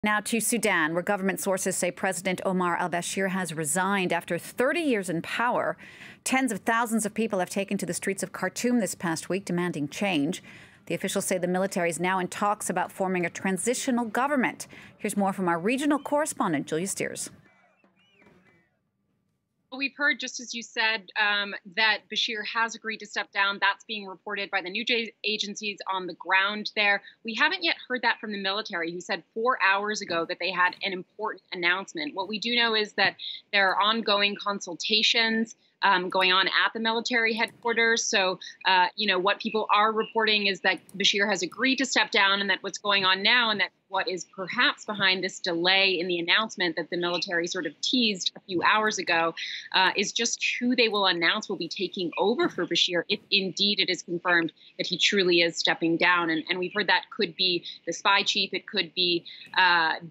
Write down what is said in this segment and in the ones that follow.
Now to Sudan, where government sources say President Omar al Bashir has resigned after 30 years in power. Tens of thousands of people have taken to the streets of Khartoum this past week demanding change. The officials say the military is now in talks about forming a transitional government. Here's more from our regional correspondent, Julia Steers. We've heard, just as you said, that Bashir has agreed to step down. That's being reported by the news agencies on the ground there. We haven't yet heard that from the military, who said 4 hours ago that they had an important announcement. What we do know is that there are ongoing consultations going on at the military headquarters. So, what people are reporting is that Bashir has agreed to step down, and that what's going on now, and that what is perhaps behind this delay in the announcement that the military sort of teased a few hours ago is just who they will announce will be taking over for Bashir if indeed it is confirmed that he truly is stepping down. And we've heard that could be the spy chief, it could be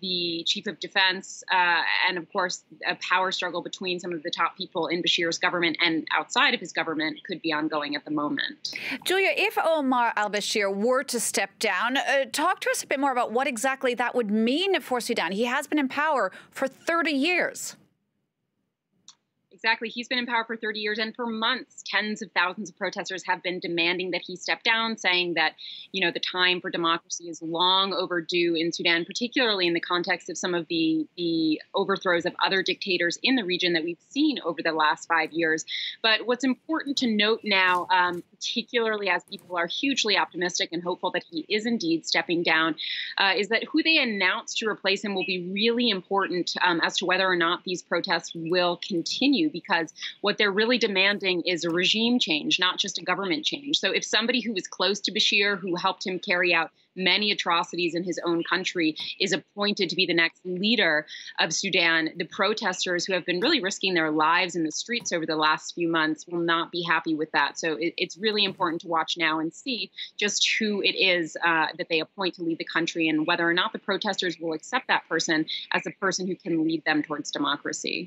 the chief of defense, and of course a power struggle between some of the top people in Bashir's government and outside of his government could be ongoing at the moment. Julia, if Omar al Bashir were to step down, talk to us a bit more about what exactly that would mean for Sudan. He has been in power for 30 years. Exactly. He's been in power for 30 years, and for months, tens of thousands of protesters have been demanding that he step down, saying that, the time for democracy is long overdue in Sudan, particularly in the context of some of the overthrows of other dictators in the region that we've seen over the last 5 years. But what's important to note now, particularly as people are hugely optimistic and hopeful that he is indeed stepping down, is that who they announce to replace him will be really important as to whether or not these protests will continue, because what they're really demanding is a regime change, not just a government change. So if somebody who was close to Bashir, who helped him carry out many atrocities in his own country, is appointed to be the next leader of Sudan, the protesters who have been really risking their lives in the streets over the last few months will not be happy with that. So it's really important to watch now and see just who it is that they appoint to lead the country, and whether or not the protesters will accept that person as a person who can lead them towards democracy.